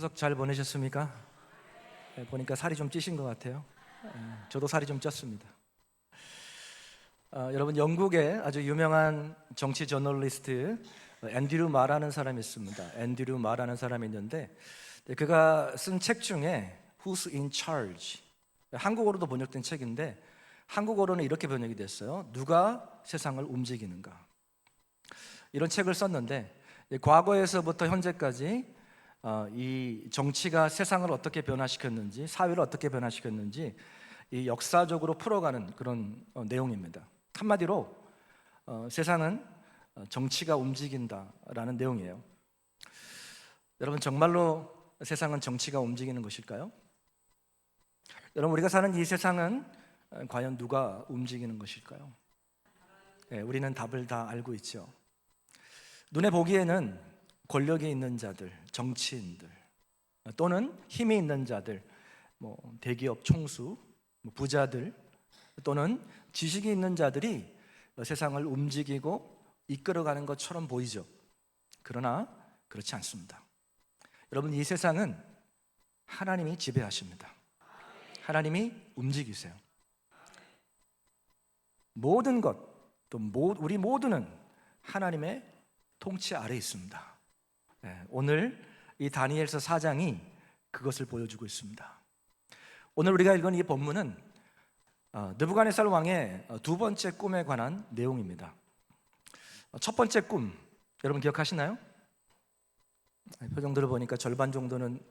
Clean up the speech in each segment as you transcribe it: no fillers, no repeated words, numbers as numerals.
추석 잘 보내셨습니까? 보니까 살이 좀 찌신 것 같아요. 저도 살이 좀 쪘습니다. 여러분, 영국의 아주 유명한 정치 저널리스트 앤드류 마라는 사람이 있습니다. 앤드류 마라는 사람이 있는데 그가 쓴 책 중에 Who's in Charge? 한국어로도 번역된 책인데 한국어로는 이렇게 번역이 됐어요. 누가 세상을 움직이는가? 이런 책을 썼는데 과거에서부터 현재까지 이 정치가 세상을 어떻게 변화시켰는지, 사회를 어떻게 변화시켰는지 이 역사적으로 풀어가는 그런 내용입니다. 한마디로 세상은 정치가 움직인다라는 내용이에요. 여러분, 정말로 세상은 정치가 움직이는 것일까요? 여러분, 우리가 사는 이 세상은 과연 누가 움직이는 것일까요? 우리는 답을 다 알고 있죠. 눈에 보기에는 권력이 있는 자들, 정치인들 또는 힘이 있는 자들, 대기업 총수, 부자들 또는 지식이 있는 자들이 세상을 움직이고 이끌어가는 것처럼 보이죠. 그러나 그렇지 않습니다. 여러분, 이 세상은 하나님이 지배하십니다. 하나님이 움직이세요. 모든 것, 또 우리 모두는 하나님의 통치 아래에 있습니다. 오늘 이 다니엘서 4장이 그것을 보여주고 있습니다. 오늘 우리가 읽은 이 본문은 느부갓네살 왕의 두 번째 꿈에 관한 내용입니다. 첫 번째 꿈, 여러분 기억하시나요? 표정들을 보니까 절반 정도는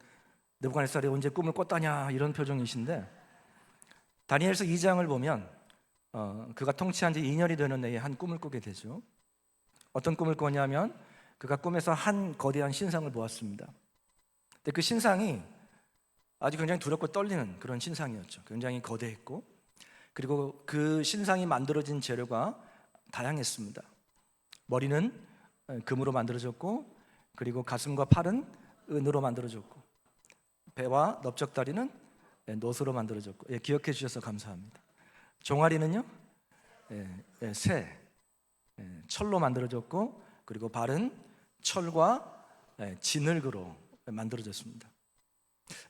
느부갓네살이 언제 꿈을 꿨다냐 이런 표정이신데, 다니엘서 2장을 보면 그가 통치한 지 2년이 되는 해에 한 꿈을 꾸게 되죠. 어떤 꿈을 꿨냐면 그가 꿈에서 한 거대한 신상을 보았습니다. 근데 그 신상이 아주 굉장히 두렵고 떨리는 그런 신상이었죠. 굉장히 거대했고, 그리고 그 신상이 만들어진 재료가 다양했습니다. 머리는 금으로 만들어졌고, 그리고 가슴과 팔은 은으로 만들어졌고, 배와 넓적다리는 노스로 만들어졌고, 기억해 주셔서 감사합니다. 종아리는요, 새, 철로 만들어졌고, 그리고 발은 철과 진흙으로 만들어졌습니다.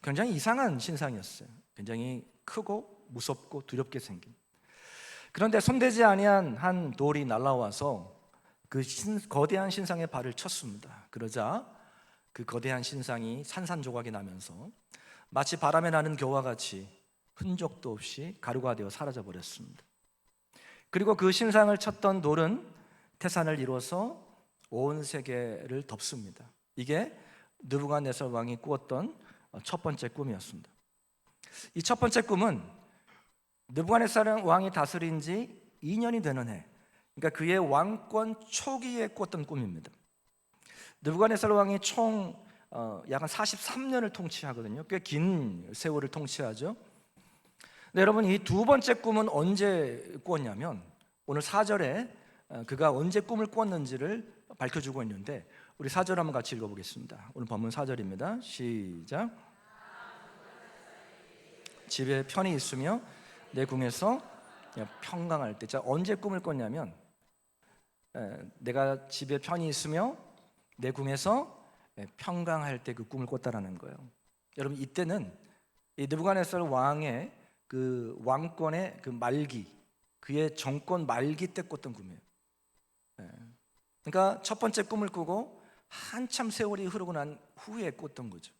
굉장히 이상한 신상이었어요. 굉장히 크고 무섭고 두렵게 생긴. 그런데 손대지 아니한 한 돌이 날아와서 그 거대한 신상의 발을 쳤습니다. 그러자 그 거대한 신상이 산산조각이 나면서 마치 바람에 나는 겨와 같이 흔적도 없이 가루가 되어 사라져 버렸습니다. 그리고 그 신상을 쳤던 돌은 태산을 이루어서 온 세계를 덮습니다. 이게 느부갓네살 왕이 꾸었던 첫 번째 꿈이었습니다. 이 첫 번째 꿈은 느부갓네살 왕이 다스린 지 2년이 되는 해, 그러니까 그의 왕권 초기에 꿨던 꿈입니다. 느부갓네살 왕이 총 약 43년을 통치하거든요. 꽤 긴 세월을 통치하죠. 네, 여러분, 이 두 번째 꿈은 언제 꿨냐면 오늘 4절에 그가 언제 꿈을 꿨는지를 밝혀주고 있는데, 우리 4절 한번 같이 읽어보겠습니다. 오늘 본문 4절입니다. 시작. 집에 편히 있으며 내 궁에서 평강할 때. 자, 언제 꿈을 꿨냐면 내가 집에 편히 있으며 내 궁에서 평강할 때 그 꿈을 꿨다라는 거예요. 여러분, 이때는 이 느부갓네살 왕의 그 왕권의 그 말기, 그의 정권 말기 때 꿨던 꿈이에요. 그러니까 첫 번째 꿈을 꾸고 한참 세월이 흐르고 난 후에 꿨던 거죠.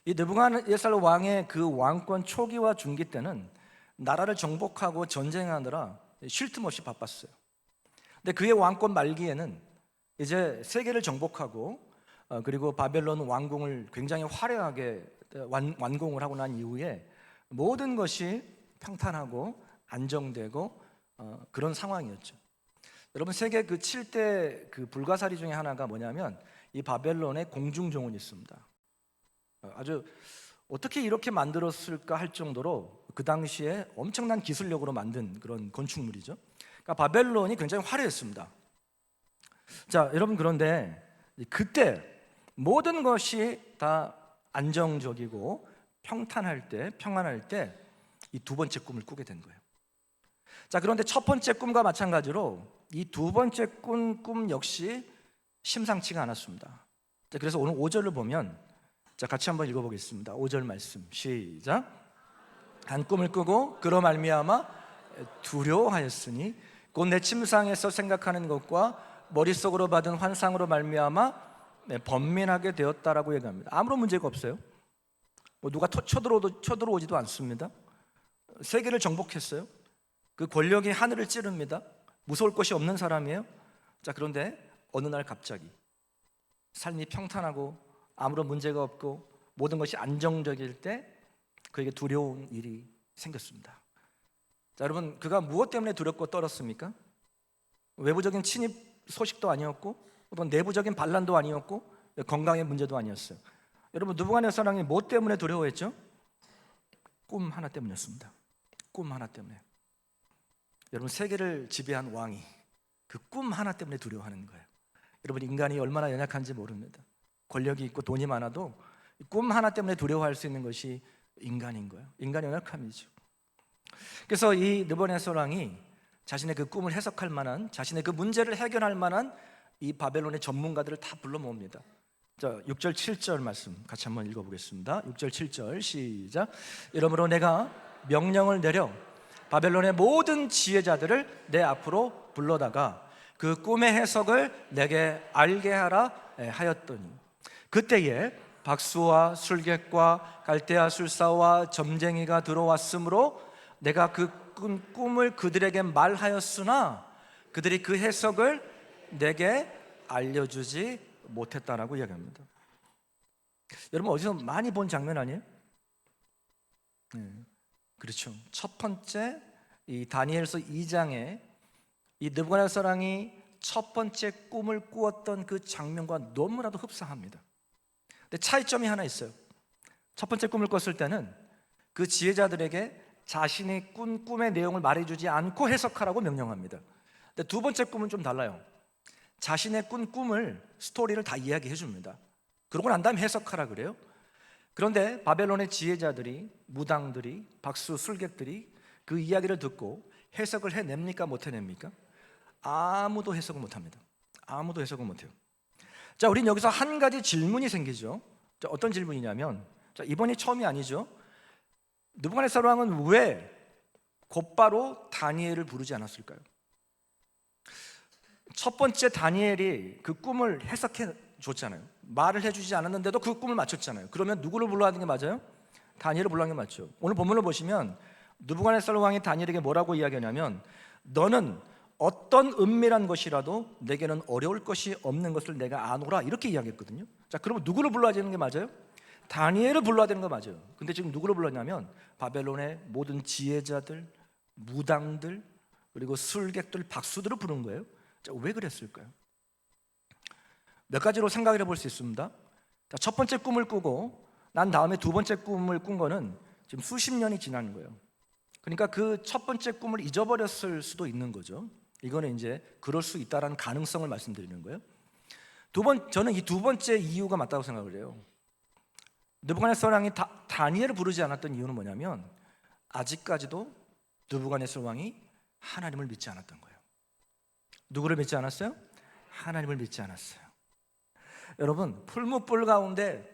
이 느부갓네살 왕의 그 왕권 초기와 중기 때는 나라를 정복하고 전쟁하느라 쉴 틈 없이 바빴어요. 근데 그의 왕권 말기에는 이제 세계를 정복하고 그리고 바벨론 왕궁을 굉장히 화려하게 완공을 하고 난 이후에 모든 것이 평탄하고 안정되고 그런 상황이었죠. 여러분, 세계 그 7대 그 불가사리 중에 하나가 뭐냐면 이 바벨론의 공중정원이 있습니다. 아주 어떻게 이렇게 만들었을까 할 정도로 그 당시에 엄청난 기술력으로 만든 그런 건축물이죠. 그러니까 바벨론이 굉장히 화려했습니다. 자, 여러분, 그런데 그때 모든 것이 다 안정적이고 평탄할 때, 평안할 때 이 두 번째 꿈을 꾸게 된 거예요. 자, 그런데 첫 번째 꿈과 마찬가지로 이 두 번째 꿈 역시 심상치가 않았습니다. 자, 그래서 오늘 5절을 보면 자, 같이 한번 읽어보겠습니다. 5절 말씀 시작. 한 꿈을 꾸고 그로 말미암아 두려워하였으니 곧 내 침상에서 생각하는 것과 머릿속으로 받은 환상으로 말미암아 번민하게 되었다라고 얘기합니다. 아무런 문제가 없어요. 누가 쳐들어오지도 않습니다. 세계를 정복했어요. 그 권력이 하늘을 찌릅니다. 무서울 것이 없는 사람이에요. 자, 그런데 어느 날 갑자기 삶이 평탄하고 아무런 문제가 없고 모든 것이 안정적일 때 그에게 두려운 일이 생겼습니다. 자, 여러분, 그가 무엇 때문에 두렵고 떨었습니까? 외부적인 침입 소식도 아니었고 어떤 내부적인 반란도 아니었고 건강의 문제도 아니었어요. 여러분, 느부갓네살왕이 무엇 때문에 두려워했죠? 꿈 하나 때문이었습니다. 꿈 하나 때문에. 여러분, 세계를 지배한 왕이 그 꿈 하나 때문에 두려워하는 거예요. 여러분, 인간이 얼마나 연약한지 모릅니다. 권력이 있고 돈이 많아도 꿈 하나 때문에 두려워할 수 있는 것이 인간인 거예요. 인간의 연약함이죠. 그래서 이 느부갓네살 왕이 자신의 그 꿈을 해석할 만한, 자신의 그 문제를 해결할 만한 이 바벨론의 전문가들을 다 불러 모읍니다. 자, 6절 7절 말씀 같이 한번 읽어보겠습니다. 6절 7절 시작. 이러므로 내가 명령을 내려 바벨론의 모든 지혜자들을 내 앞으로 불러다가 그 꿈의 해석을 내게 알게 하라 하였더니 그때에 박수와 술객과 갈대아 술사와 점쟁이가 들어왔으므로 내가 그 꿈을 그들에게 말하였으나 그들이 그 해석을 내게 알려주지 못했다라고 이야기합니다. 여러분, 어디서 많이 본 장면 아니에요? 그렇죠. 첫 번째 이 다니엘서 2장에 이 느부갓네살 왕이 첫 번째 꿈을 꾸었던 그 장면과 너무나도 흡사합니다. 근데 차이점이 하나 있어요. 첫 번째 꿈을 꿨을 때는 그 지혜자들에게 자신이 꾼 꿈의 내용을 말해주지 않고 해석하라고 명령합니다. 근데 두 번째 꿈은 좀 달라요. 자신의 꾼 꿈을, 스토리를 다 이야기해 줍니다. 그러고 난 다음에 해석하라 그래요. 그런데 바벨론의 지혜자들이, 무당들이, 박수, 술객들이 그 이야기를 듣고 해석을 해냅니까? 못 해냅니까? 아무도 해석을 못합니다. 아무도 해석을 못해요. 자, 우린 여기서 한 가지 질문이 생기죠. 자, 어떤 질문이냐면, 자, 이번이 처음이 아니죠. 느부갓네살 왕은 왜 곧바로 다니엘을 부르지 않았을까요? 첫 번째 다니엘이 그 꿈을 해석해 줬잖아요. 말을 해주지 않았는데도 그 꿈을 맞췄잖아요. 그러면 누구를 불러야 하는 게 맞아요? 다니엘을 불러야 하는 게 맞죠. 오늘 본문을 보시면 느부갓네살 왕이 다니엘에게 뭐라고 이야기하냐면, 너는 어떤 은밀한 것이라도 내게는 어려울 것이 없는 것을 내가 아노라, 이렇게 이야기했거든요. 자, 그러면 누구를 불러야 되는 게 맞아요? 다니엘을 불러야 되는 거 맞아요. 근데 지금 누구를 불렀냐면 바벨론의 모든 지혜자들, 무당들, 그리고 술객들, 박수들을 부른 거예요. 자, 왜 그랬을까요? 몇 가지로 생각을 해볼 수 있습니다. 자, 첫 번째 꿈을 꾸고 난 다음에 두 번째 꿈을 꾼 거는 지금 수십 년이 지난 거예요. 그러니까 그 첫 번째 꿈을 잊어버렸을 수도 있는 거죠. 이거는 이제 그럴 수 있다라는 가능성을 말씀드리는 거예요. 저는 이 두 번째 이유가 맞다고 생각을 해요. 느부갓네살 왕이 다니엘을 부르지 않았던 이유는 뭐냐면 아직까지도 느부갓네살 왕이 하나님을 믿지 않았던 거예요. 누구를 믿지 않았어요? 하나님을 믿지 않았어요. 여러분, 풀무불 가운데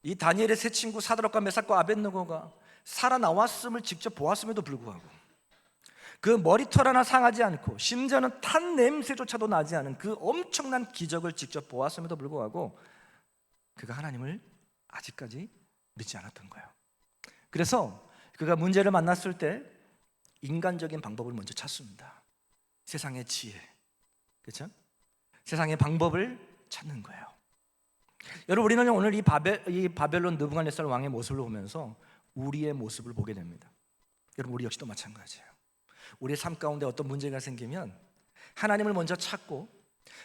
이 다니엘의 세 친구 사드락과 메삭과 아벳느고가 살아나왔음을 직접 보았음에도 불구하고 그 머리털 하나 상하지 않고 심지어는 탄 냄새조차도 나지 않은 그 엄청난 기적을 직접 보았음에도 불구하고 그가 하나님을 아직까지 믿지 않았던 거예요. 그래서 그가 문제를 만났을 때 인간적인 방법을 먼저 찾습니다. 세상의 지혜, 그렇죠? 세상의 방법을 찾는 거예요. 여러분, 우리는 오늘 이 바벨론 느부갓네살 왕의 모습을 보면서 우리의 모습을 보게 됩니다. 여러분, 우리 역시도 마찬가지예요. 우리의 삶 가운데 어떤 문제가 생기면 하나님을 먼저 찾고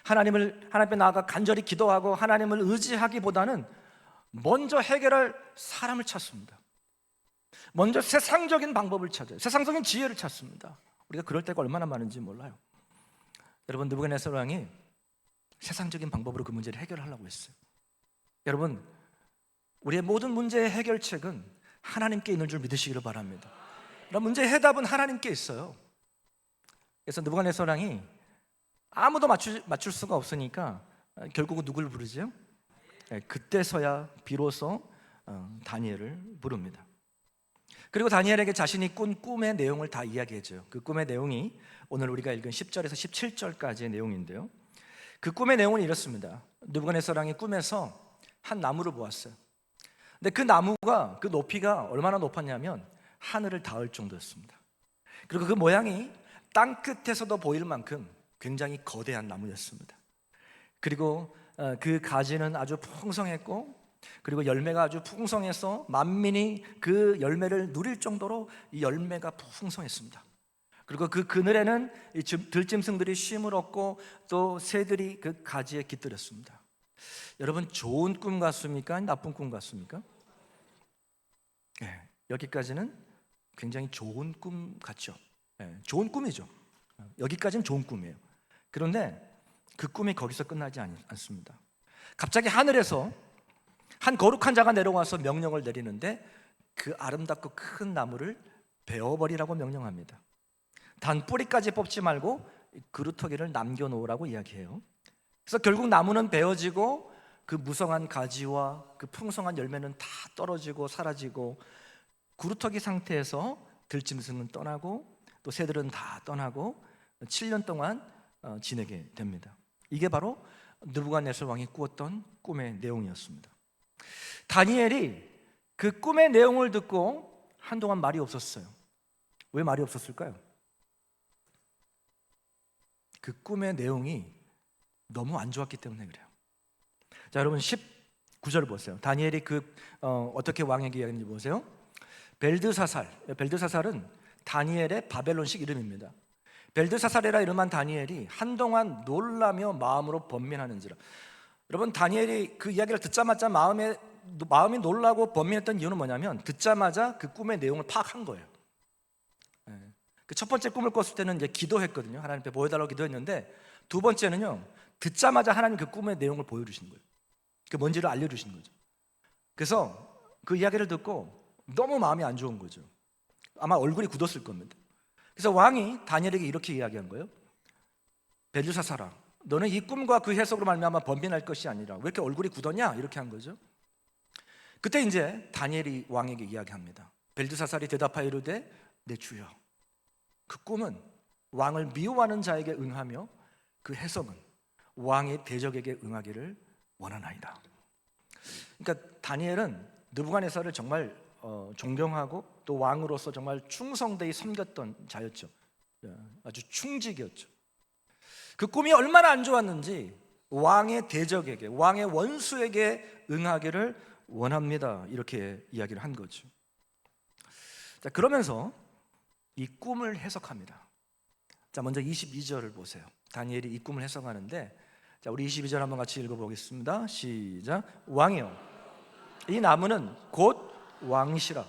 하나님 앞에 나아가 간절히 기도하고 하나님을 의지하기보다는 먼저 해결할 사람을 찾습니다. 먼저 세상적인 방법을 찾아요. 세상적인 지혜를 찾습니다. 우리가 그럴 때가 얼마나 많은지 몰라요. 여러분, 느부갓네살 왕이 세상적인 방법으로 그 문제를 해결하려고 했어요. 여러분, 우리의 모든 문제의 해결책은 하나님께 있는 줄 믿으시기를 바랍니다. 문제의 해답은 하나님께 있어요. 그래서 느부갓네살 왕이 아무도 맞출 수가 없으니까 결국은 누구를 부르죠? 그때서야 비로소 다니엘을 부릅니다. 그리고 다니엘에게 자신이 꾼 꿈의 내용을 다 이야기해줘요. 그 꿈의 내용이 오늘 우리가 읽은 10절에서 17절까지의 내용인데요, 그 꿈의 내용은 이렇습니다. 느부갓네살 왕이 꿈에서 한 나무를 보았어요. 근데 그 나무가, 그 높이가 얼마나 높았냐면 하늘을 닿을 정도였습니다. 그리고 그 모양이 땅 끝에서도 보일 만큼 굉장히 거대한 나무였습니다. 그리고 그 가지는 아주 풍성했고, 그리고 열매가 아주 풍성해서 만민이 그 열매를 누릴 정도로 이 열매가 풍성했습니다. 그리고 그 그늘에는 이 들짐승들이 쉼을 얻고 또 새들이 그 가지에 깃들었습니다. 여러분, 좋은 꿈 같습니까? 나쁜 꿈 같습니까? 여기까지는 굉장히 좋은 꿈 같죠. 좋은 꿈이죠. 여기까지는 좋은 꿈이에요. 그런데 그 꿈이 거기서 끝나지 않습니다. 갑자기 하늘에서 한 거룩한 자가 내려와서 명령을 내리는데 그 아름답고 큰 나무를 베어버리라고 명령합니다. 단 뿌리까지 뽑지 말고 그루터기를 남겨놓으라고 이야기해요. 그래서 결국 나무는 베어지고 그 무성한 가지와 그 풍성한 열매는 다 떨어지고 사라지고, 그루터기 상태에서 들짐승은 떠나고 또 새들은 다 떠나고 7년 동안 지내게 됩니다. 이게 바로 느부갓네살 왕이 꾸었던 꿈의 내용이었습니다. 다니엘이 그 꿈의 내용을 듣고 한동안 말이 없었어요. 왜 말이 없었을까요? 그 꿈의 내용이 너무 안 좋았기 때문에 그래요. 자, 여러분 19절 보세요. 다니엘이 어떻게 왕에게 이야기했는지 보세요. 벨드사살은 다니엘의 바벨론식 이름입니다. 벨드사살이라 이름한 다니엘이 한동안 놀라며 마음으로 번민하는지라. 여러분, 다니엘이 그 이야기를 듣자마자 마음이 놀라고 번민했던 이유는 뭐냐면, 듣자마자 그 꿈의 내용을 파악한 거예요. 그 첫 번째 꿈을 꿨을 때는 이제 기도했거든요. 하나님 앞에 보여달라고 기도했는데, 두 번째는요, 듣자마자 하나님 그 꿈의 내용을 보여주시는 거예요. 그 뭔지를 알려주시는 거죠. 그래서 그 이야기를 듣고 너무 마음이 안 좋은 거죠. 아마 얼굴이 굳었을 겁니다. 그래서 왕이 다니엘에게 이렇게 이야기한 거예요. 벨드사살아, 너는 이 꿈과 그 해석으로 말미암아 번민할 것이 아니라 왜 이렇게 얼굴이 굳었냐? 이렇게 한 거죠. 그때 이제 다니엘이 왕에게 이야기합니다. 벨드사살이 대답하여 이르되, 내 주여, 그 꿈은 왕을 미워하는 자에게 응하며 그 해석은 왕의 대적에게 응하기를 원하나이다. 그러니까 다니엘은 느부갓네살을 정말 존경하고 또 왕으로서 정말 충성되이 섬겼던 자였죠. 아주 충직이었죠. 그 꿈이 얼마나 안 좋았는지 왕의 대적에게, 왕의 원수에게 응하기를 원합니다. 이렇게 이야기를 한 거죠. 자, 그러면서 이 꿈을 해석합니다. 자, 먼저 22절을 보세요. 다니엘이 이 꿈을 해석하는데, 자, 우리 22절 한번 같이 읽어보겠습니다. 시작. 왕이여, 이 나무는 곧 왕이시라.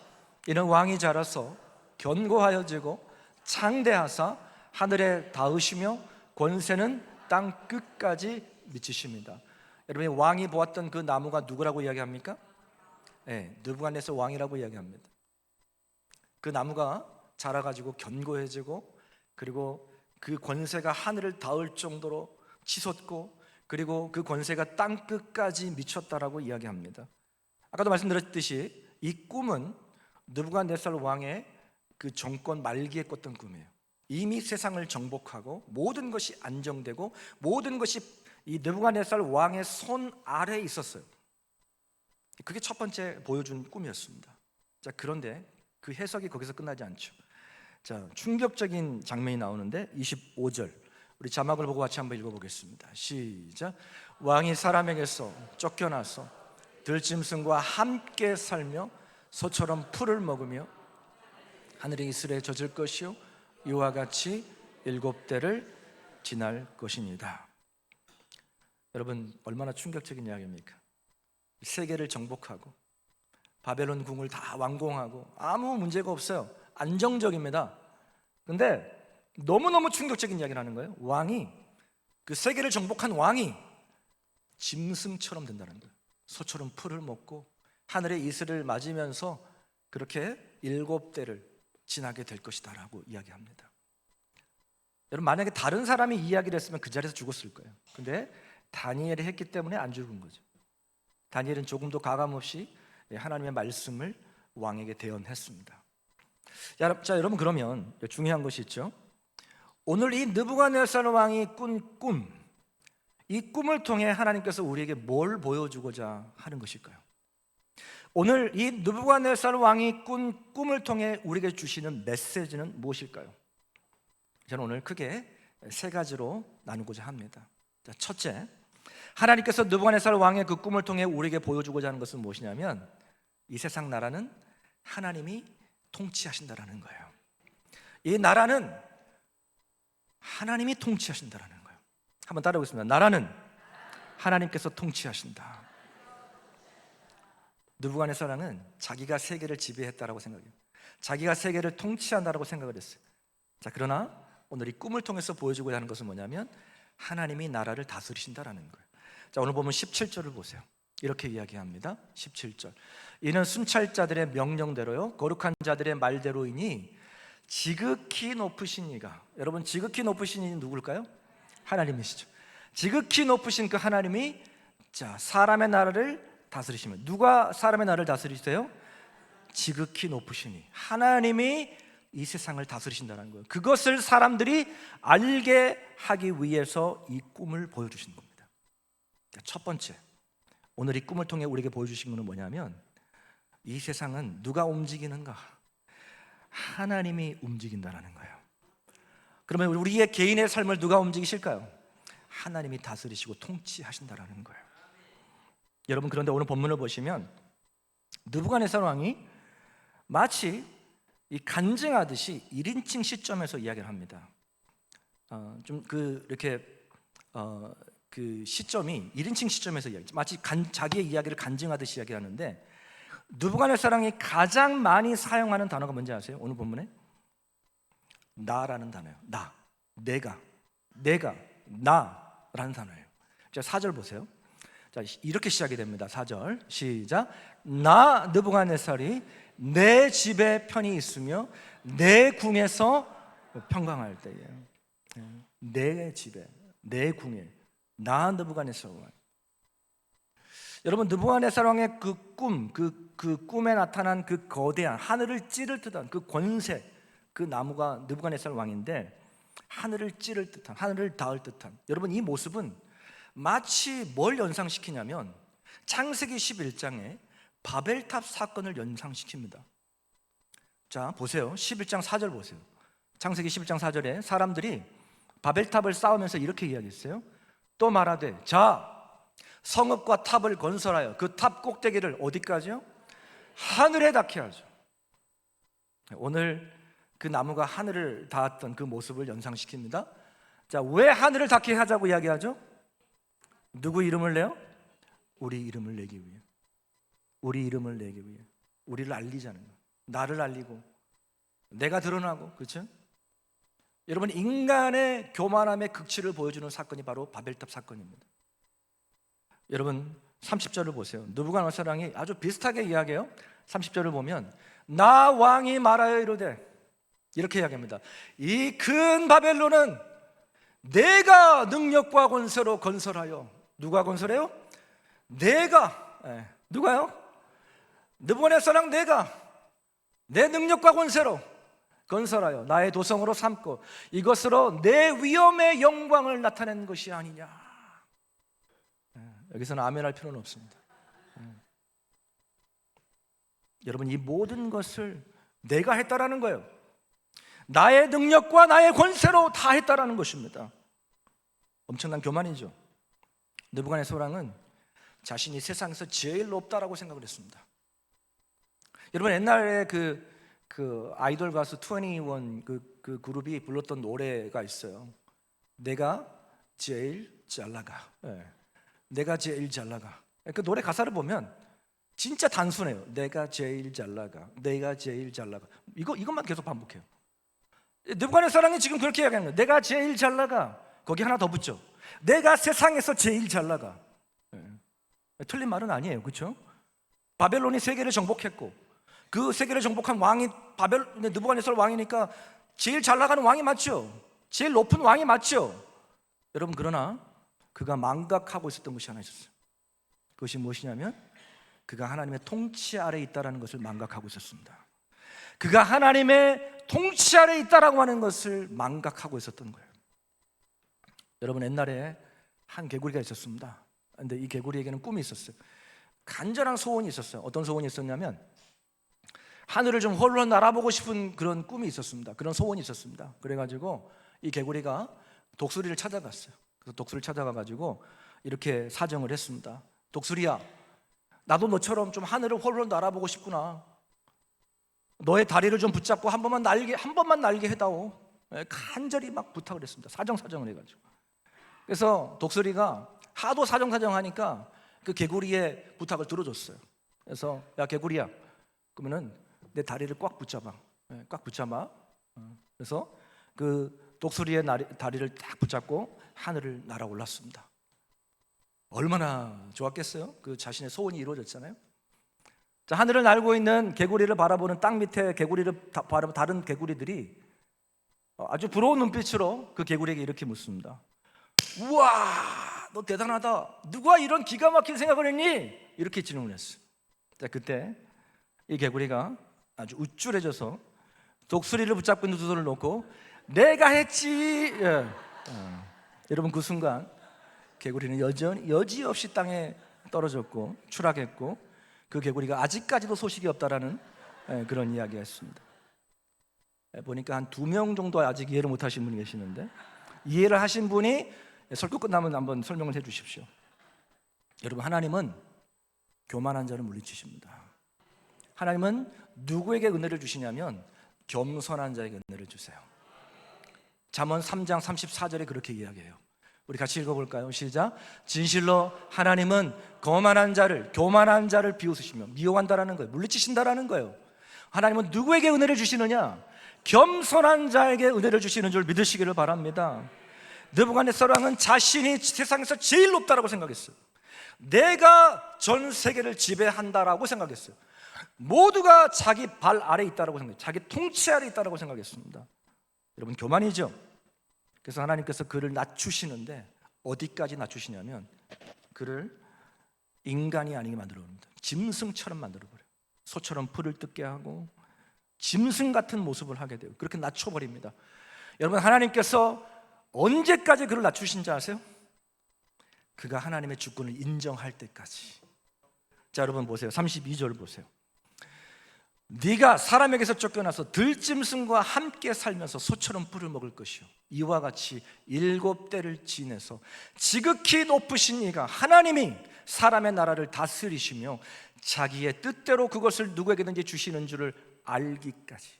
이는 왕이 자라서 견고하여지고 창대하사 하늘에 닿으시며 권세는 땅 끝까지 미치십니다. 여러분, 왕이 보았던 그 나무가 누구라고 이야기합니까? 느부갓네살 왕이라고 이야기합니다. 그 나무가 자라가지고 견고해지고, 그리고 그 권세가 하늘을 닿을 정도로 치솟고, 그리고 그 권세가 땅 끝까지 미쳤다라고 이야기합니다. 아까도 말씀드렸듯이 이 꿈은 느부갓네살 왕의 그 정권 말기에 꿨던 꿈이에요. 이미 세상을 정복하고 모든 것이 안정되고 모든 것이 이 느부갓네살 왕의 손 아래에 있었어요. 그게 첫 번째 보여준 꿈이었습니다. 자, 그런데 그 해석이 거기서 끝나지 않죠. 자, 충격적인 장면이 나오는데 25절, 우리 자막을 보고 같이 한번 읽어보겠습니다. 시작. 왕이 사람에게서 쫓겨나서 들짐승과 함께 살며 소처럼 풀을 먹으며 하늘의 이슬에 젖을 것이요 이와 같이 7대를 지날 것이니이다. 여러분, 얼마나 충격적인 이야기입니까? 세계를 정복하고 바벨론 궁을 다 완공하고 아무 문제가 없어요. 안정적입니다. 근데 너무너무 충격적인 이야기를 하는 거예요. 왕이, 그 세계를 정복한 왕이 짐승처럼 된다는 거예요. 소처럼 풀을 먹고 하늘의 이슬을 맞으면서 그렇게 7대를 지나게 될 것이다 라고 이야기합니다. 여러분, 만약에 다른 사람이 이야기를 했으면 그 자리에서 죽었을 거예요. 근데 다니엘이 했기 때문에 안 죽은 거죠. 다니엘은 조금도 가감없이 하나님의 말씀을 왕에게 대언했습니다. 자, 여러분, 그러면 중요한 것이 있죠. 오늘 이 느부갓네살 왕이 꾼 꿈, 이 꿈을 통해 하나님께서 우리에게 뭘 보여주고자 하는 것일까요? 오늘 이 느부갓네살 왕이 꾼 꿈을 통해 우리에게 주시는 메시지는 무엇일까요? 저는 오늘 크게 세 가지로 나누고자 합니다. 자, 첫째, 하나님께서 느부갓네살 왕의 그 꿈을 통해 우리에게 보여주고자 하는 것은 무엇이냐면 이 세상 나라는 하나님이 통치하신다라는 거예요. 이 나라는 하나님이 통치하신다라는 거예요. 한번 따라해보겠습니다. 나라는 하나님께서 통치하신다. 느부갓네살 왕은 자기가 세계를 지배했다라고 생각해요. 자기가 세계를 통치한다라고 생각을 했어요. 자, 그러나 오늘 이 꿈을 통해서 보여주고자 하는 것은 뭐냐면 하나님이 나라를 다스리신다라는 거예요. 자, 오늘 보면 17절을 보세요. 이렇게 이야기합니다. 17절. 이는 순찰자들의 명령대로요 거룩한 자들의 말대로이니 지극히 높으신 이가, 여러분, 지극히 높으신 이는 누굴까요? 하나님이시죠. 지극히 높으신 그 하나님이 자, 사람의 나라를 다스리시면, 누가 사람의 나라를 다스리세요? 지극히 높으신 이 하나님이 이 세상을 다스리신다는 거예요. 그것을 사람들이 알게 하기 위해서 이 꿈을 보여주신 겁니다. 첫 번째, 오늘 이 꿈을 통해 우리에게 보여주신 것은 뭐냐면 이 세상은 누가 움직이는가? 하나님이 움직인다는 거예요. 그러면 우리의 개인의 삶을 누가 움직이실까요? 하나님이 다스리시고 통치하신다는 거예요. 여러분, 그런데 오늘 본문을 보시면 느부갓네살 왕이 마치 이 간증하듯이 1인칭 시점에서 이야기를 합니다. 그 시점이 1인칭 시점에서 마치 자기의 이야기를 간증하듯이 이야기하는데, 느부갓네살 왕이 가장 많이 사용하는 단어가 뭔지 아세요? 오늘 본문에 나라는 단어예요. 나, 내가, 나라는 단어예요. 자, 4절 보세요. 자, 이렇게 시작이 됩니다. 4절 시작. 나 느부갓네살이 내 집에 편히 있으며 내 궁에서 평강할 때에, 내 집에, 내 궁에, 나 느부갓네살 왕. 여러분, 느부갓네살 왕의 그 꿈에 나타난 그 거대한 하늘을 찌를 듯한 그 권세, 그 나무가 느부갓네살 왕인데 하늘을 찌를 듯한, 하늘을 닿을 듯한, 여러분, 이 모습은 마치 뭘 연상시키냐면 창세기 11장에 바벨탑 사건을 연상시킵니다. 자, 보세요. 11장 4절 보세요. 창세기 11장 4절에 사람들이 바벨탑을 쌓으면서 이렇게 이야기했어요. 또 말하되, 자, 성읍과 탑을 건설하여 그 탑 꼭대기를 어디까지요? 하늘에 닿게 하죠. 오늘 그 나무가 하늘을 닿았던 그 모습을 연상시킵니다. 자, 왜 하늘을 닿게 하자고 이야기하죠? 누구 이름을 내요? 우리 이름을 내기 위해. 우리 이름을 내기 위해. 우리를 알리자는 거예요. 나를 알리고 내가 드러나고, 그렇죠? 여러분, 인간의 교만함의 극치를 보여주는 사건이 바로 바벨탑 사건입니다. 여러분, 30절을 보세요. 느부갓네살 왕이 아주 비슷하게 이야기해요. 30절을 보면 나 왕이 말하여 이르되, 이렇게 이야기합니다. 이 큰 바벨론은 내가 능력과 권세로 건설하여. 누가 건설해요? 내가. 누가요? 느부갓네살 왕, 내가 내 능력과 권세로 건설하여 나의 도성으로 삼고 이것으로 내 위엄의 영광을 나타낸 것이 아니냐. 여기서는 아멘할 필요는 없습니다. 여러분, 이 모든 것을 내가 했다라는 거예요. 나의 능력과 나의 권세로 다 했다라는 것입니다. 엄청난 교만이죠. 느부갓네살 왕은 자신이 세상에서 제일 높다라고 생각을 했습니다. 여러분, 옛날에 그 아이돌 가수 21 그 그룹이 불렀던 노래가 있어요. 내가 제일 잘 나가. 내가 제일 잘 나가. 그 노래 가사를 보면 진짜 단순해요. 내가 제일 잘 나가. 내가 제일 잘 나가. 이것만 계속 반복해요. 느부갓네살 왕이 지금 그렇게 이야기하는 거예요. 내가 제일 잘 나가. 거기 하나 더 붙죠. 내가 세상에서 제일 잘 나가. 틀린 말은 아니에요, 그렇죠? 바벨론이 세계를 정복했고 그 세계를 정복한 왕이 느부갓네살 왕이니까 제일 잘 나가는 왕이 맞죠? 제일 높은 왕이 맞죠? 여러분, 그러나 그가 망각하고 있었던 것이 하나 있었어요. 그것이 무엇이냐면 그가 하나님의 통치 아래에 있다는 것을 망각하고 있었습니다. 그가 하나님의 통치 아래에 있다라고 하는 것을 망각하고 있었던 거예요. 여러분, 옛날에 한 개구리가 있었습니다. 그런데 이 개구리에게는 꿈이 있었어요. 간절한 소원이 있었어요. 어떤 소원이 있었냐면 하늘을 좀 홀로 날아보고 싶은 그런 꿈이 있었습니다. 그런 소원이 있었습니다. 그래가지고 이 개구리가 독수리를 찾아갔어요. 그래서 독수리를 찾아가가지고 이렇게 사정을 했습니다. 독수리야, 나도 너처럼 좀 하늘을 홀로 날아보고 싶구나. 너의 다리를 좀 붙잡고 한 번만 날게 해다오. 간절히 막 부탁을 했습니다. 사정사정을 해가지고. 그래서 독수리가 하도 사정사정하니까 그 개구리의 부탁을 들어줬어요. 그래서 야 개구리야, 그러면은 내 다리를 꽉 붙잡아. 꽉 붙잡아. 그래서 그 독수리의 다리를 딱 붙잡고 하늘을 날아올랐습니다. 얼마나 좋았겠어요? 그 자신의 소원이 이루어졌잖아요. 자, 하늘을 날고 있는 개구리를 바라보는 땅 밑에 개구리를 바라보는 다른 개구리들이 아주 부러운 눈빛으로 그 개구리에게 이렇게 묻습니다. 우와, 너 대단하다. 누가 이런 기가 막힌 생각을 했니? 이렇게 질문했어요. 자, 그때 이 개구리가 아주 우쭐해져서 독수리를 붙잡고 있는 두 손을 놓고 내가 했지. 여러분, 그 순간 개구리는 여지없이 땅에 떨어졌고 추락했고 그 개구리가 아직까지도 소식이 없다라는 그런 이야기였습니다. 보니까 한 2명 정도 아직 이해를 못하신 분이 계시는데, 이해를 하신 분이 설교 끝나면 한번 설명을 해 주십시오. 여러분, 하나님은 교만한 자를 물리치십니다. 하나님은 누구에게 은혜를 주시냐면 겸손한 자에게 은혜를 주세요. 잠언 3장 34절에 그렇게 이야기해요. 우리 같이 읽어볼까요? 시작. 진실로 하나님은 교만한 자를 비웃으시며 미워한다라는 거예요. 물리치신다라는 거예요. 하나님은 누구에게 은혜를 주시느냐? 겸손한 자에게 은혜를 주시는 줄 믿으시기를 바랍니다. 느부갓네살 왕은 자신이 세상에서 제일 높다라고 생각했어요. 내가 전 세계를 지배한다라고 생각했어요. 모두가 자기 발 아래 있다라고 생각했어요. 자기 통치 아래 있다라고 생각했습니다. 여러분, 교만이죠. 그래서 하나님께서 그를 낮추시는데 어디까지 낮추시냐면 그를 인간이 아니게 만들어 버립니다. 짐승처럼 만들어 버려요. 소처럼 풀을 뜯게 하고 짐승 같은 모습을 하게 돼요. 그렇게 낮춰버립니다. 여러분, 하나님께서 언제까지 그를 낮추신지 아세요? 그가 하나님의 주권을 인정할 때까지. 자, 여러분 보세요. 32절 보세요. 네가 사람에게서 쫓겨나서 들짐승과 함께 살면서 소처럼 뿔을 먹을 것이요, 이와 같이 7대를 지내서 지극히 높으신 이가 하나님이 사람의 나라를 다스리시며 자기의 뜻대로 그것을 누구에게든지 주시는 줄을 알기까지,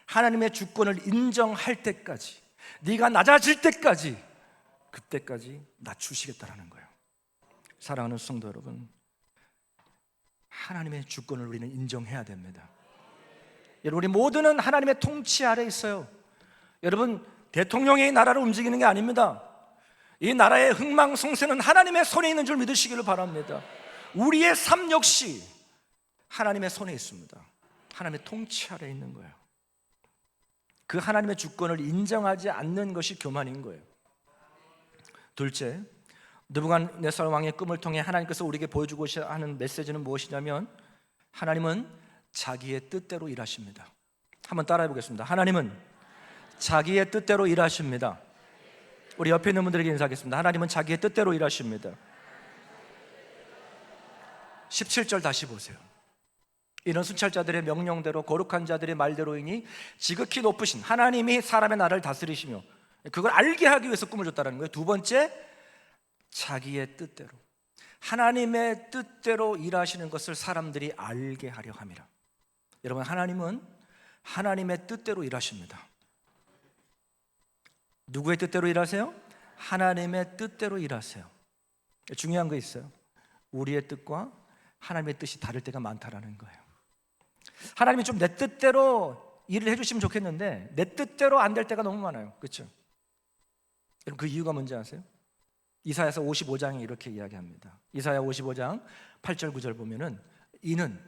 하나님의 주권을 인정할 때까지, 네가 낮아질 때까지, 그때까지 낮추시겠다라는 거예요. 사랑하는 성도 여러분, 하나님의 주권을 우리는 인정해야 됩니다. 여러분, 우리 모두는 하나님의 통치 아래 있어요. 여러분, 대통령이 이 나라를 움직이는 게 아닙니다. 이 나라의 흥망성쇠는 하나님의 손에 있는 줄 믿으시기를 바랍니다. 우리의 삶 역시 하나님의 손에 있습니다. 하나님의 통치 아래 있는 거예요. 그 하나님의 주권을 인정하지 않는 것이 교만인 거예요. 둘째, 느부갓네살 왕의 꿈을 통해 하나님께서 우리에게 보여주고 하는 메시지는 무엇이냐면 하나님은 자기의 뜻대로 일하십니다. 한번 따라해 보겠습니다. 하나님은 자기의 뜻대로 일하십니다. 우리 옆에 있는 분들에게 인사하겠습니다. 하나님은 자기의 뜻대로 일하십니다. 17절 다시 보세요. 이런 순찰자들의 명령대로 거룩한 자들의 말대로이니 지극히 높으신 하나님이 사람의 나라를 다스리시며, 그걸 알게 하기 위해서 꿈을 줬다는 거예요. 두 번째, 자기의 뜻대로, 하나님의 뜻대로 일하시는 것을 사람들이 알게 하려 함이라. 여러분, 하나님은 하나님의 뜻대로 일하십니다. 누구의 뜻대로 일하세요? 하나님의 뜻대로 일하세요. 중요한 거 있어요. 우리의 뜻과 하나님의 뜻이 다를 때가 많다라는 거예요. 하나님이 좀 내 뜻대로 일을 해주시면 좋겠는데 내 뜻대로 안 될 때가 너무 많아요. 그렇죠? 여러분, 그 이유가 뭔지 아세요? 이사야서 55장에 이렇게 이야기합니다. 이사야 55장 8절 9절 보면은, 이는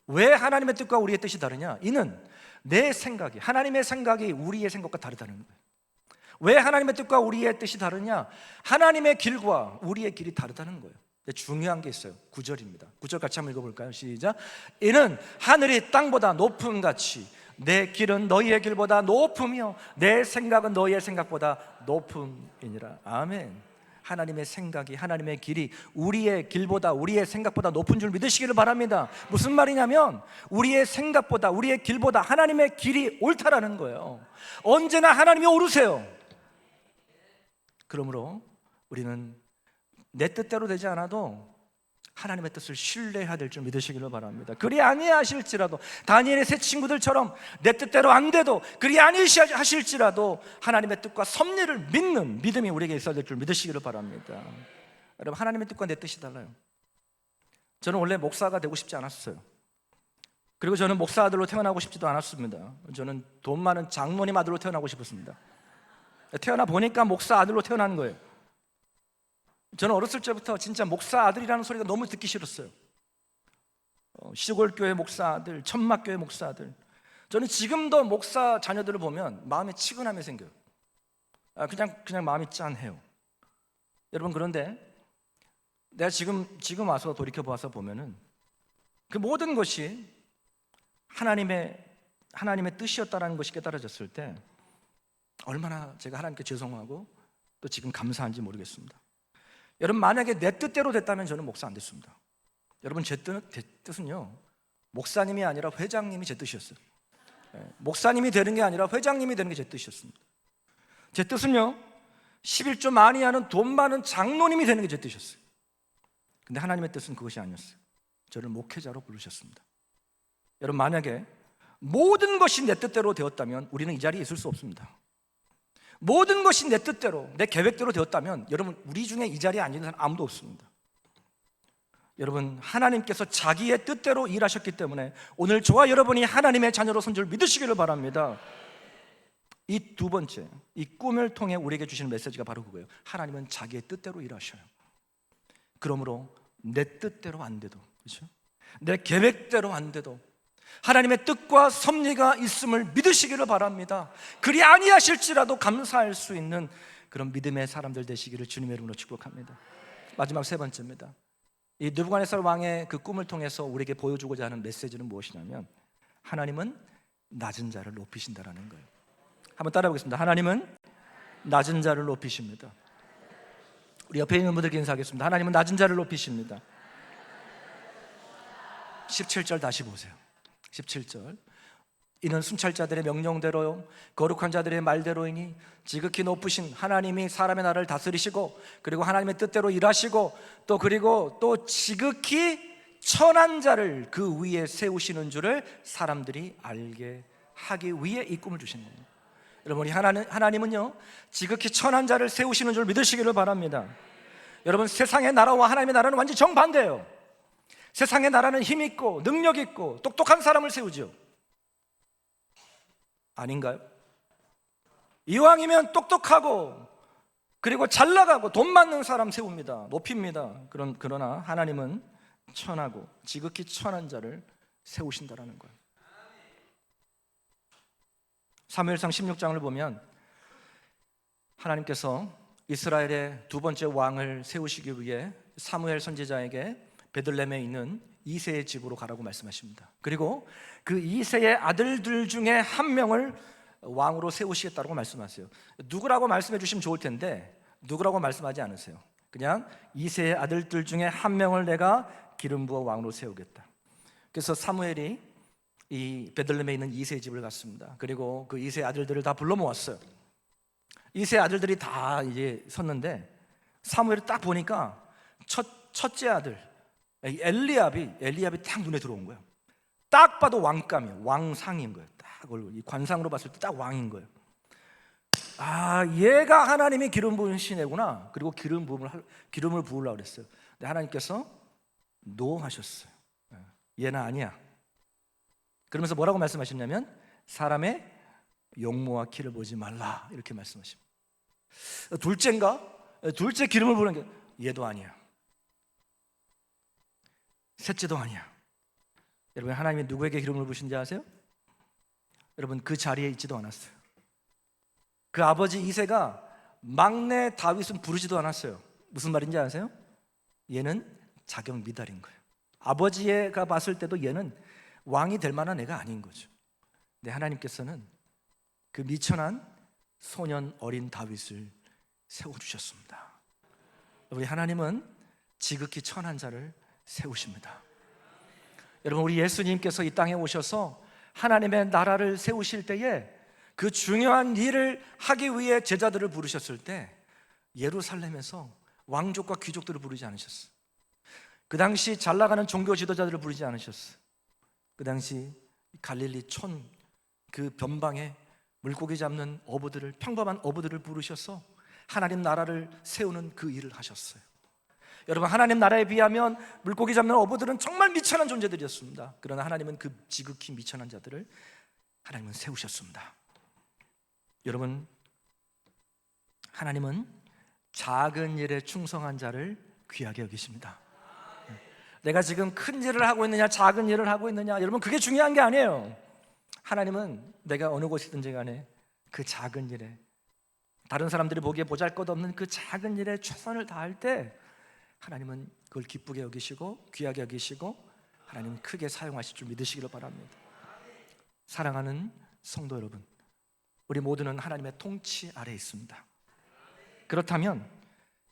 왜 하나님의 뜻과 우리의 뜻이 다르냐? 이는 내 생각이, 하나님의 생각이 우리의 생각과 다르다는 거예요. 왜 하나님의 뜻과 우리의 뜻이 다르냐? 하나님의 길과 우리의 길이 다르다는 거예요. 근데 중요한 게 있어요. 9절입니다. 9절 같이 한번 읽어볼까요? 시작. 이는 하늘이 땅보다 높음 같이 내 길은 너희의 길보다 높으며 내 생각은 너희의 생각보다 높음이니라. 아멘. 하나님의 생각이, 하나님의 길이 우리의 길보다, 우리의 생각보다 높은 줄 믿으시기를 바랍니다. 무슨 말이냐면 우리의 생각보다, 우리의 길보다 하나님의 길이 옳다라는 거예요. 언제나 하나님이 오르세요. 그러므로 우리는 내 뜻대로 되지 않아도 하나님의 뜻을 신뢰해야 될 줄 믿으시기를 바랍니다. 그리 아니하실지라도, 다니엘의 세 친구들처럼 내 뜻대로 안 돼도, 그리 아니하실지라도 하나님의 뜻과 섭리를 믿는 믿음이 우리에게 있어야 될 줄 믿으시기를 바랍니다. 여러분, 하나님의 뜻과 내 뜻이 달라요. 저는 원래 목사가 되고 싶지 않았어요. 그리고 저는 목사 아들로 태어나고 싶지도 않았습니다. 저는 돈 많은 장로님 아들로 태어나고 싶었습니다. 태어나 보니까 목사 아들로 태어난 거예요. 저는 어렸을 때부터 진짜 목사 아들이라는 소리가 너무 듣기 싫었어요. 시골교회 목사 아들, 천막교회 목사 아들. 저는 지금도 목사 자녀들을 보면 마음에 치근함이 생겨요. 그냥 마음이 짠해요. 여러분, 그런데 내가 지금 와서 돌이켜봐서 보면은 그 모든 것이 하나님의 뜻이었다는 것이 깨달아졌을 때 얼마나 제가 하나님께 죄송하고 또 지금 감사한지 모르겠습니다. 여러분, 만약에 내 뜻대로 됐다면 저는 목사 안 됐습니다. 여러분, 제 뜻은요, 목사님이 아니라 회장님이 제 뜻이었어요. 목사님이 되는 게 아니라 회장님이 되는 게 제 뜻이었습니다. 제 뜻은요, 11조 많이 하는 돈 많은 장로님이 되는 게 제 뜻이었어요. 근데 하나님의 뜻은 그것이 아니었어요. 저를 목회자로 부르셨습니다. 여러분, 만약에 모든 것이 내 뜻대로 되었다면 우리는 이 자리에 있을 수 없습니다. 모든 것이 내 뜻대로, 내 계획대로 되었다면 여러분, 우리 중에 이 자리에 앉은 사람 아무도 없습니다. 여러분, 하나님께서 자기의 뜻대로 일하셨기 때문에 오늘 저와 여러분이 하나님의 자녀로 선 줄 믿으시기를 바랍니다. 이 두 번째, 이 꿈을 통해 우리에게 주시는 메시지가 바로 그거예요. 하나님은 자기의 뜻대로 일하셔요. 그러므로 내 뜻대로 안 돼도, 그렇죠? 내 계획대로 안 돼도 하나님의 뜻과 섭리가 있음을 믿으시기를 바랍니다. 그리 아니하실지라도 감사할 수 있는 그런 믿음의 사람들 되시기를 주님의 이름으로 축복합니다. 마지막 세 번째입니다. 이 느부갓네살 왕의 그 꿈을 통해서 우리에게 보여주고자 하는 메시지는 무엇이냐면 하나님은 낮은 자를 높이신다라는 거예요. 한번 따라 보겠습니다. 하나님은 낮은 자를 높이십니다. 우리 옆에 있는 분들께 인사하겠습니다. 하나님은 낮은 자를 높이십니다. 17절 다시 보세요. 17절. 이는 순찰자들의 명령대로 거룩한 자들의 말대로이니 지극히 높으신 하나님이 사람의 나라를 다스리시고 그리고 하나님의 뜻대로 일하시고 또 지극히 천한 자를 그 위에 세우시는 줄을 사람들이 알게 하기 위해 이 꿈을 주신 겁니다. 여러분, 하나님은요 지극히 천한 자를 세우시는 줄 믿으시기를 바랍니다. 여러분, 세상의 나라와 하나님의 나라는 완전히 정반대예요. 세상의 나라는 힘 있고 능력 있고 똑똑한 사람을 세우죠. 아닌가요? 이왕이면 똑똑하고 그리고 잘 나가고 돈 많는 사람 세웁니다. 높입니다. 그러나 하나님은 천하고 지극히 천한 자를 세우신다라는 거예요. 사무엘상 16장을 보면 하나님께서 이스라엘의 두 번째 왕을 세우시기 위해 사무엘 선지자에게 베들레헴에 있는 이새의 집으로 가라고 말씀하십니다. 그리고 그 이새의 아들들 중에 한 명을 왕으로 세우시겠다고 말씀하세요. 누구라고 말씀해 주시면 좋을 텐데 누구라고 말씀하지 않으세요. 그냥 이새의 아들들 중에 한 명을 내가 기름 부어 왕으로 세우겠다. 그래서 사무엘이 이 베들레헴에 있는 이새의 집을 갔습니다. 그리고 그 이새의 아들들을 다 불러 모았어요. 이새의 아들들이 다 이제 섰는데 사무엘이 딱 보니까 첫째 아들 엘리압이 딱 눈에 들어온 거예요. 딱 봐도 왕감이에요. 왕상인 거예요. 딱 이 관상으로 봤을 때 딱 왕인 거예요. 아, 얘가 하나님이 기름 부은 신이구나. 그리고 기름을 부으려고 그랬어요. 근데 하나님께서 노 하셨어요. 얘는 아니야. 그러면서 뭐라고 말씀하셨냐면 사람의 용모와 키를 보지 말라 이렇게 말씀하십니다. 둘째인가? 둘째 기름을 부는 게 얘도 아니야. 셋째도 아니야. 여러분, 하나님이 누구에게 기름을 부으신지 아세요? 여러분, 그 자리에 있지도 않았어요. 그 아버지 이새가 막내 다윗은 부르지도 않았어요. 무슨 말인지 아세요? 얘는 자격 미달인 거예요. 아버지가 봤을 때도 얘는 왕이 될 만한 애가 아닌 거죠. 근데 하나님께서는 그 미천한 소년 어린 다윗을 세워주셨습니다. 우리 하나님은 지극히 천한 자를 세우십니다. 여러분, 우리 예수님께서 이 땅에 오셔서 하나님의 나라를 세우실 때에 그 중요한 일을 하기 위해 제자들을 부르셨을 때 예루살렘에서 왕족과 귀족들을 부르지 않으셨어요. 그 당시 잘 나가는 종교 지도자들을 부르지 않으셨어요. 그 당시 갈릴리 촌 그 변방에 물고기 잡는 어부들을, 평범한 어부들을 부르셔서 하나님 나라를 세우는 그 일을 하셨어요. 여러분, 하나님 나라에 비하면 물고기 잡는 어부들은 정말 미천한 존재들이었습니다. 그러나 하나님은 그 지극히 미천한 자들을 하나님은 세우셨습니다. 여러분, 하나님은 작은 일에 충성한 자를 귀하게 여기십니다. 내가 지금 큰 일을 하고 있느냐 작은 일을 하고 있느냐, 여러분 그게 중요한 게 아니에요. 하나님은 내가 어느 곳이든지 간에 그 작은 일에, 다른 사람들이 보기에 보잘것없는 그 작은 일에 최선을 다할 때 하나님은 그걸 기쁘게 여기시고 귀하게 여기시고 하나님은 크게 사용하실 줄 믿으시기를 바랍니다. 사랑하는 성도 여러분, 우리 모두는 하나님의 통치 아래에 있습니다. 그렇다면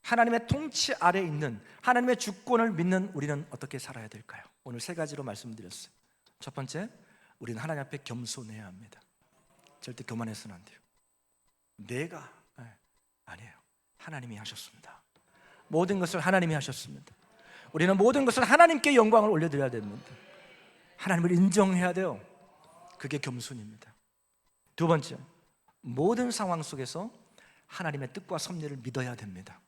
하나님의 통치 아래에 있는 하나님의 주권을 믿는 우리는 어떻게 살아야 될까요? 오늘 세 가지로 말씀드렸어요. 첫 번째, 우리는 하나님 앞에 겸손해야 합니다. 절대 교만해서는 안 돼요. 내가 아니에요. 하나님이 하셨습니다. 모든 것을 하나님이 하셨습니다. 우리는 모든 것을 하나님께 영광을 올려드려야 됩니다. 하나님을 인정해야 돼요. 그게 겸손입니다. 두 번째, 모든 상황 속에서 하나님의 뜻과 섭리를 믿어야 됩니다.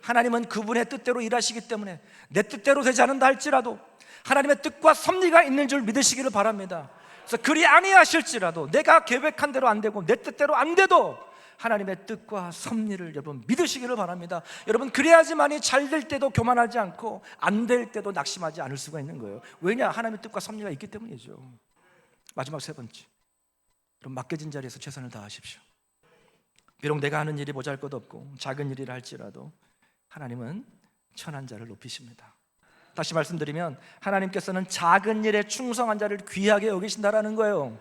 하나님은 그분의 뜻대로 일하시기 때문에 내 뜻대로 되지 않는다 할지라도 하나님의 뜻과 섭리가 있는 줄 믿으시기를 바랍니다. 그래서 그리 아니하실지라도, 내가 계획한 대로 안 되고 내 뜻대로 안 돼도 하나님의 뜻과 섭리를 여러분 믿으시기를 바랍니다. 여러분, 그래야지만이 잘 될 때도 교만하지 않고 안 될 때도 낙심하지 않을 수가 있는 거예요. 왜냐? 하나님의 뜻과 섭리가 있기 때문이죠. 마지막 세 번째, 여러분 맡겨진 자리에서 최선을 다하십시오. 비록 내가 하는 일이 보잘것없고 작은 일이라 할지라도 하나님은 천한 자를 높이십니다. 다시 말씀드리면 하나님께서는 작은 일에 충성한 자를 귀하게 여기신다라는 거예요.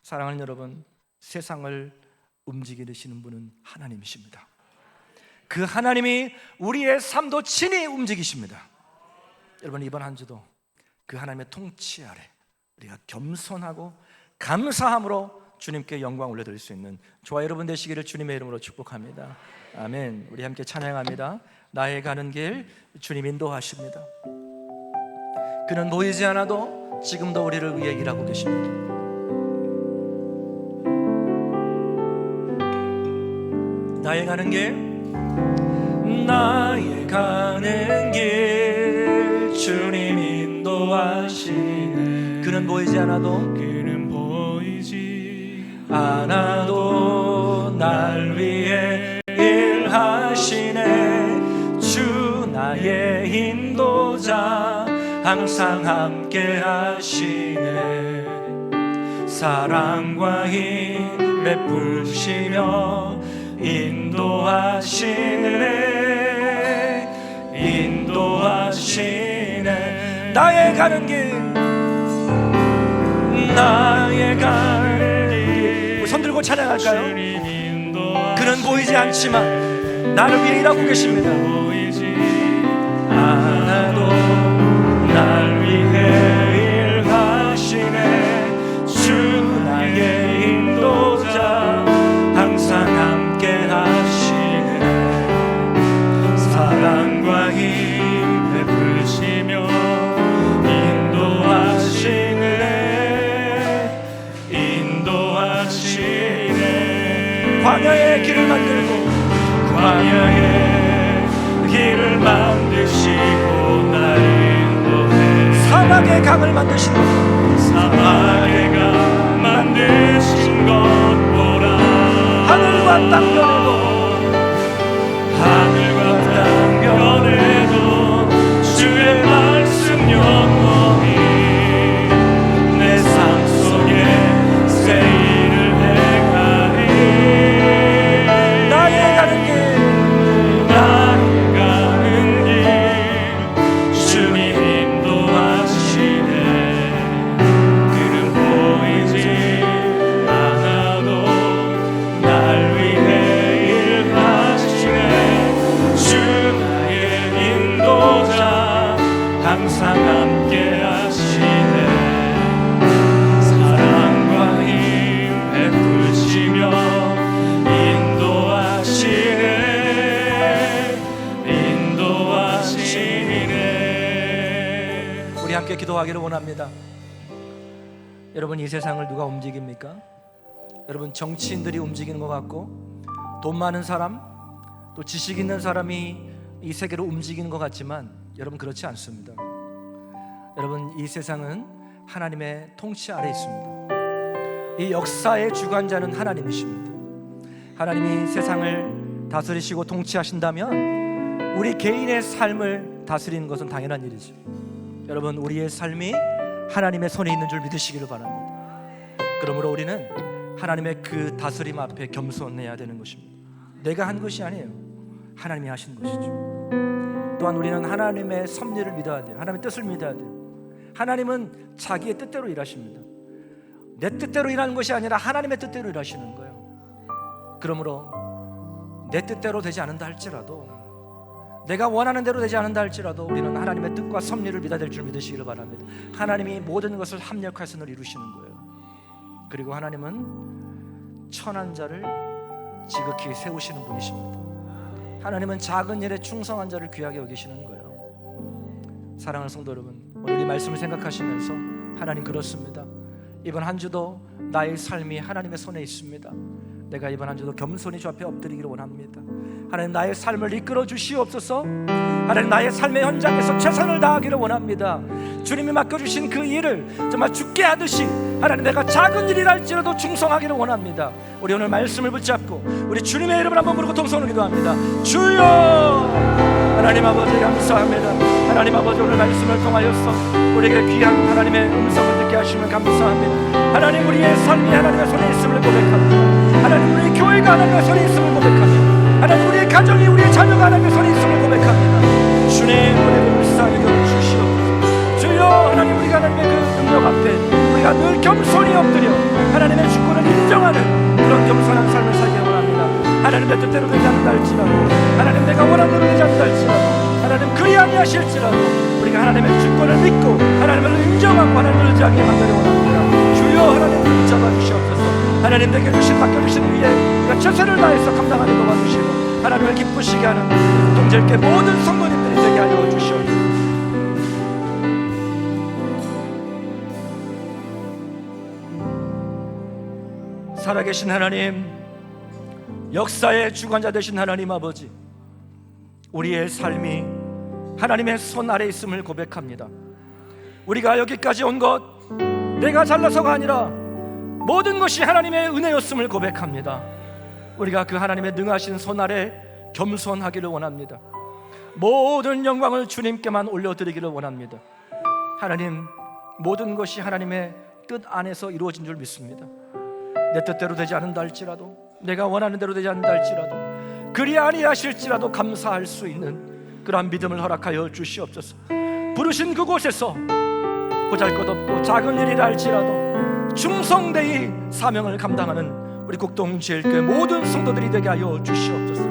사랑하는 여러분, 세상을 움직이시는 분은 하나님이십니다. 그 하나님이 우리의 삶도 친히 움직이십니다. 여러분, 이번 한 주도 그 하나님의 통치 아래 우리가 겸손하고 감사함으로 주님께 영광 올려드릴 수 있는 저와 여러분 되시기를 주님의 이름으로 축복합니다. 아멘. 우리 함께 찬양합니다. 나의 가는 길 주님 인도하십니다. 그는 보이지 않아도 지금도 우리를 위해 일하고 계십니다. 나의 가는 길, 나의 가는 길 주님 인도하시네. 그는 보이지 않아도 날 위해 일하시네. 주 나의 인도자 항상 함께 하시네. 사랑과 힘 베푸시며 인도하시네. 인도하시네. 나의 가는 길, 나의 가는 길. 손 들고 찬양할까요? 그는 보이지 않지만 나를 위해 일하고 계십니다. 보이지 않아도 날 위해 일하시네. 주 나의 인도자 항상 함께 하시네. 사랑과 힘 베푸시며 인도하시네. 인도하시네. 광야의 길을 만들고 광야의 길을 만드시고 날 인도해. 사막의 강을 만드신 것, 사막의 강 만드신 것 보라. 하늘과 땅 변해도, 하늘과 땅 변해도 주의 말씀 영원히 내 삶 속에 새 일을 행하리. 나의 가는 길, 나의 가는 길 기도하기를 원합니다. 여러분, 이 세상을 누가 움직입니까? 여러분, 정치인들이 움직이는 것 같고 돈 많은 사람, 또 지식 있는 사람이 이 세계를 움직이는 것 같지만 여러분, 그렇지 않습니다. 여러분, 이 세상은 하나님의 통치 아래에 있습니다. 이 역사의 주관자는 하나님이십니다. 하나님이 세상을 다스리시고 통치하신다면 우리 개인의 삶을 다스리는 것은 당연한 일이죠. 여러분, 우리의 삶이 하나님의 손에 있는 줄 믿으시기를 바랍니다. 그러므로 우리는 하나님의 그 다스림 앞에 겸손해야 되는 것입니다. 내가 한 것이 아니에요. 하나님이 하신 것이죠. 또한 우리는 하나님의 섭리를 믿어야 돼요. 하나님의 뜻을 믿어야 돼요. 하나님은 자기의 뜻대로 일하십니다. 내 뜻대로 일하는 것이 아니라 하나님의 뜻대로 일하시는 거예요. 그러므로 내 뜻대로 되지 않는다 할지라도, 내가 원하는 대로 되지 않는다 할지라도 우리는 하나님의 뜻과 섭리를 믿어야 될 줄 믿으시기를 바랍니다. 하나님이 모든 것을 합력하여서 이루시는 거예요. 그리고 하나님은 천한 자를 지극히 세우시는 분이십니다. 하나님은 작은 일에 충성한 자를 귀하게 여기시는 거예요. 사랑하는 성도 여러분, 오늘 이 말씀을 생각하시면서 하나님, 그렇습니다. 이번 한 주도 나의 삶이 하나님의 손에 있습니다. 내가 이번 한 주도 겸손히 주 앞에 엎드리기를 원합니다. 하나님, 나의 삶을 이끌어 주시옵소서. 하나님, 나의 삶의 현장에서 최선을 다하기를 원합니다. 주님이 맡겨주신 그 일을 정말 죽게 하듯이 하나님, 내가 작은 일이랄지라도 충성하기를 원합니다. 우리 오늘 말씀을 붙잡고 우리 주님의 이름을 한번 부르고 통성으로 기도합니다. 주여! 하나님 아버지, 감사합니다. 하나님 아버지, 오늘 말씀을 통하여서 우리에게 귀한 하나님의 음성을 듣게 하시면 감사합니다. 하나님, 우리의 삶이 하나님의 손에 있음을 고백합니다. 하나님, 우리 교회가 하나님의 손에 있음을 고백합니다. 하나님, 우리의 가정이, 우리의 자녀가 하나님의 손에 있음을 고백합니다. 주님, 우리를 불쌍히 여겨주시옵소서. 주여, 하나님, 우리가 하나님의 그 능력 앞에 우리가 늘 겸손히 엎드려 하나님의 주권을 인정하는 그런 겸손한 삶을 살기 원합니다. 하나님, 내 뜻대로 되지 않는다 할지라도, 하나님, 내가 원하는 대로 되지 않는다 할지라도, 하나님, 그리 아니하실지라도 우리가 하나님의 주권을 믿고 하나님을 인정하고 하나님을 의지하게 만들어 원합니다. 주여, 하나님, 붙잡아 주시옵소서. 하나님, 내게 맡겨주신 위에 우리가 최선을 다해서 감당하게 도와주시고 하나님을 기쁘시게 하는 동질께 모든 성도님들이 되게 하여 주시옵소서. 살아계신 하나님, 역사의 주관자 되신 하나님 아버지, 우리의 삶이 하나님의 손 아래 있음을 고백합니다. 우리가 여기까지 온 것 내가 잘나서가 아니라 모든 것이 하나님의 은혜였음을 고백합니다. 우리가 그 하나님의 능하신 손 아래 겸손하기를 원합니다. 모든 영광을 주님께만 올려드리기를 원합니다. 하나님, 모든 것이 하나님의 뜻 안에서 이루어진 줄 믿습니다. 내 뜻대로 되지 않는다 할지라도, 내가 원하는 대로 되지 않는다 할지라도, 그리 아니하실지라도 감사할 수 있는 그러한 믿음을 허락하여 주시옵소서. 부르신 그곳에서 보잘것없고 작은 일이라 할지라도 충성되이 사명을 감당하는 우리 국동제일교회 모든 성도들이 되게 하여 주시옵소서.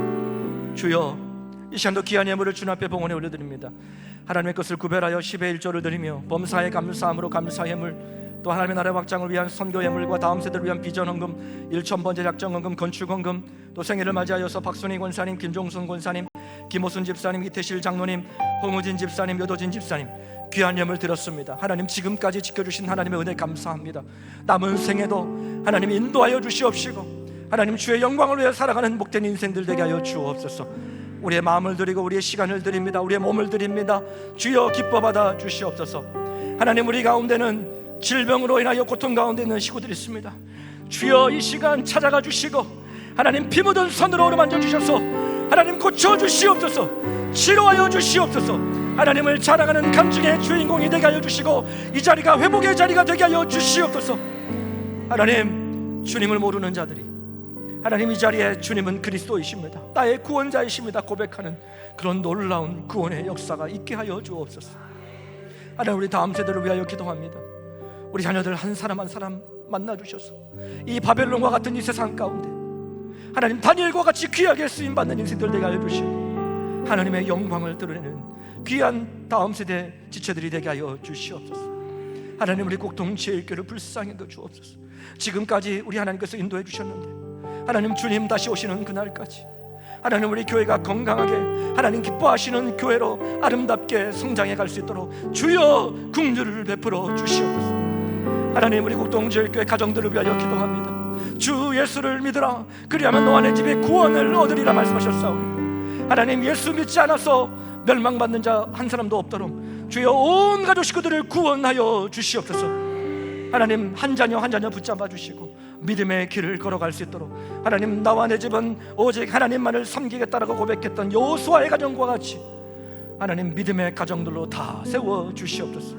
주여, 이 시간도 귀한 예물을 주님 앞에 봉헌에 올려드립니다. 하나님의 것을 구별하여 10의 1조를 드리며 범사에 감사함으로 감사 예물, 또 하나님의 나라의 확장을 위한 선교 예물과 다음 세대를 위한 비전 헌금, 1,000번째 작정 헌금, 건축 헌금, 또 생일을 맞이하여서 박순희 권사님, 김종순 권사님, 김호순 집사님, 이태실 장로님, 홍우진 집사님, 여도진 집사님 귀한 예물 드렸습니다. 하나님, 지금까지 지켜주신 하나님의 은혜 감사합니다. 남은 생에도 하나님 인도하여 주시옵시고 하나님, 주의 영광을 위해 살아가는 복된 인생들 되게 하여 주옵소서. 우리의 마음을 드리고 우리의 시간을 드립니다. 우리의 몸을 드립니다. 주여, 기뻐 받아 주시옵소서. 하나님, 우리 가운데는 질병으로 인하여 고통 가운데 있는 식구들이 있습니다. 주여, 이 시간 찾아가 주시고 하나님, 피 묻은 손으로 어루만져 주셔서 하나님 고쳐 주시옵소서. 치료하여 주시옵소서. 하나님을 자랑하는 감중의 주인공이 되게 하여 주시고 이 자리가 회복의 자리가 되게 하여 주시옵소서. 하나님, 주님을 모르는 자들이 하나님, 이 자리에 주님은 그리스도이십니다, 나의 구원자이십니다 고백하는 그런 놀라운 구원의 역사가 있게 하여 주옵소서. 하나님, 우리 다음 세대를 위하여 기도합니다. 우리 자녀들 한 사람 한 사람 만나 주셔서 이 바벨론과 같은 이 세상 가운데 하나님, 다니엘과 같이 귀하게 쓰임받는 인생들 되게 하여 주시고 하나님의 영광을 드러내는 귀한 다음 세대 지체들이 되게 하여 주시옵소서. 하나님, 우리 국동제일교회를 불쌍히 여겨 주옵소서. 지금까지 우리 하나님께서 인도해 주셨는데 하나님, 주님 다시 오시는 그날까지 하나님, 우리 교회가 건강하게 하나님 기뻐하시는 교회로 아름답게 성장해 갈 수 있도록 주여 긍휼을 베풀어 주시옵소서. 하나님, 우리 국동지역교회 가정들을 위하여 기도합니다. 주 예수를 믿으라, 그리하면 너와 내 집에 구원을 얻으리라 말씀하셨사오니, 하나님, 예수 믿지 않아서 멸망받는 자 한 사람도 없도록 주여 온 가족 식구들을 구원하여 주시옵소서. 하나님, 한 자녀 한 자녀 붙잡아 주시고 믿음의 길을 걸어갈 수 있도록, 하나님, 나와 내 집은 오직 하나님만을 섬기겠다라고 고백했던 여호수아의 가정과 같이 하나님, 믿음의 가정들로 다 세워 주시옵소서.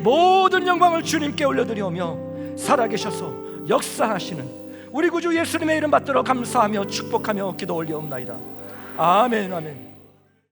모든 영광을 주님께 올려드리오며 살아계셔서 역사하시는 우리 구주 예수님의 이름 받들어 감사하며 축복하며 기도 올리옵나이다. 아멘, 아멘.